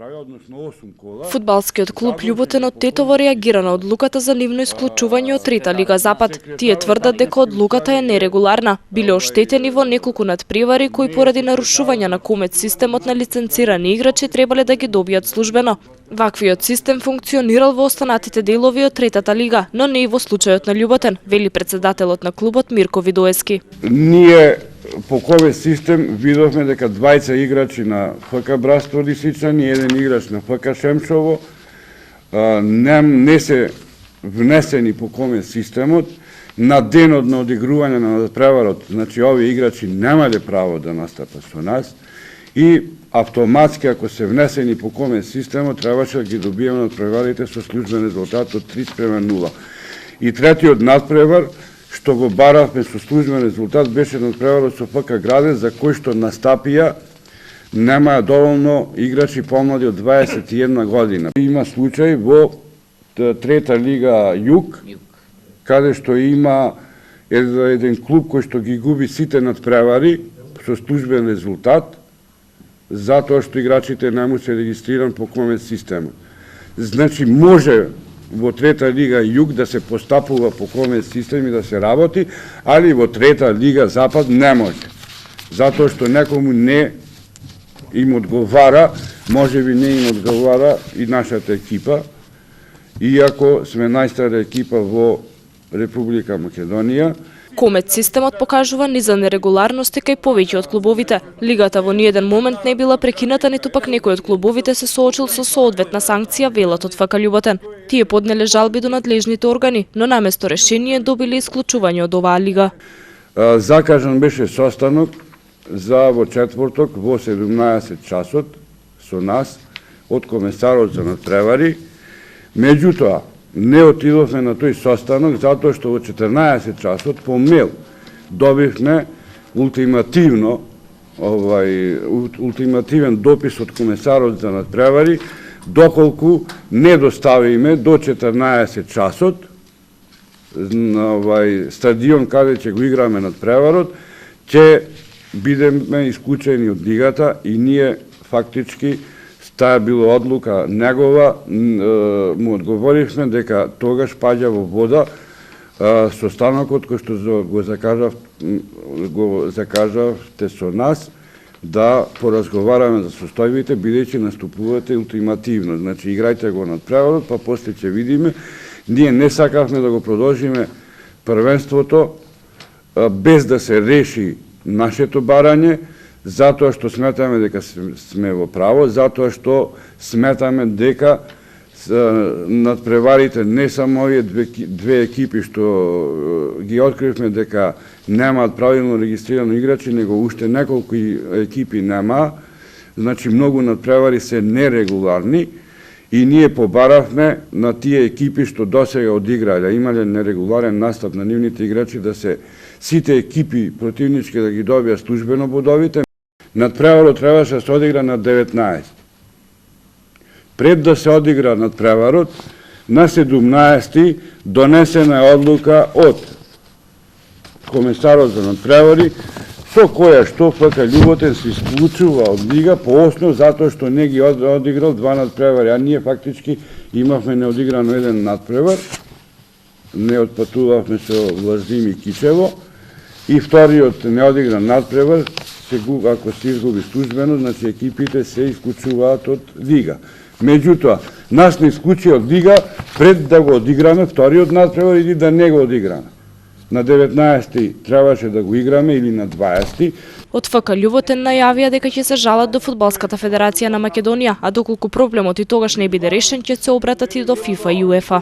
Фудбалскиот клуб Љуботен од Тетово реагира на одлуката за нивно исклучување од Трета лига Запад. Тие тврдат дека одлуката е нерегуларна. Биле оштетени во неколку надпревари кои поради нарушување на комет системот на лиценцирани играчи требале да ги добијат службено. Ваквиот систем функционирал во останатите делови од Третата лига, но не и во случајот на Љуботен, вели председателот на клубот Мирко Видоевски. Ние по ковид систем видовме дека двајца играчи на ФК Братство Лисичани и еден играч на ФК Шемшово не се внесени по ковид системот на денот на одигрување на надпреварот. Значи овие играчи немале право да настапат со нас и автоматски ако се внесени по ковид системот требаше да ги добиеме надпреварите со службен резултат од 3:0. И третиот надпревар што го баравме со службен резултат беше надпреварот со ФК Градец, за кој што настапија немаа доволно играчи помлади од 21 година. Има случај во Трета лига Југ, каде што има еден клуб кој што ги губи сите надпревари со службен резултат, затоа што играчите не му се регистриран по ковид системот. Значи може во Трета лига Југ да се постапува по ковид систем и да се работи, али во Трета лига Запад не може. Затоа што некому не им одговара, можеби не им одговара и нашата екипа, иако сме најстара екипа во Република Македонија. Комет системот покажува низа нерегуларности кај повеќе од клубовите. Лигата во ниеден момент не била прекината, ниту пак некој од клубовите се соочил со соодветна санкција, велат од ФК Љуботен. Тие поднеле жалби до надлежните органи, но наместо решение добиле исклучување од оваа лига. Закажан беше состанок за во четврток во 17 часот со нас од комесарот за надпревари. Меѓутоа, не отидовме на тој состанок затоа што во 14 часот по мејл добивме ултимативен допис од комесарот за надпревари, доколку не доставиме до 14 часот на стадион каде ќе го играме надпреварот, ќе бидеме исклучени од лигата и ние фактички таа била одлука негова, му одговоривме дека тогаш паѓа во вода состанокот кој што го закажавте со нас да поразговараме за состојбите, бидејќи наступувате ултимативно. Значи играјте го надпреварот, па после ќе видиме. Ние не сакавме да го продолжиме првенството без да се реши нашето барање, затоа што сметаме дека сме во право, затоа што сметаме дека надпреварите не само овие две екипи што ги откривме дека немаат правилно регистрирани играчи, него уште неколку екипи нема, значи многу надпревари се нерегуларни и ние побаравме на тие екипи што досега одиграле, имале нерегуларен настап на нивните играчи, да се сите екипи противнички да ги добијат службено бодовите. Надпреварот требаше да се одигра на 19. Пред да се одигра надпреварот, на 17 донесена е одлука од комесарот за надпревари, со која што ФК Љуботен се исклучува од лига по основ затоа што не ги одиграл два надпревари, а ние фактички имавме неодиграно еден надпревар, не отпатувавме со Лазим и Кичево, и вториот неодигран надпревар, ако се изгуби службено, значи екипите се исклучуваат од лига. Меѓутоа, нас не исклучи од лига пред да го одиграме вториот надпревар или да не го одиграме. На 19 требаше да го играме или на 20. Од ФК Љуботен најавија дека ќе се жалат до Фудбалската федерација на Македонија, а доколку проблемот и тогаш не биде решен, ќе се обратат и до ФИФА и УЕФА.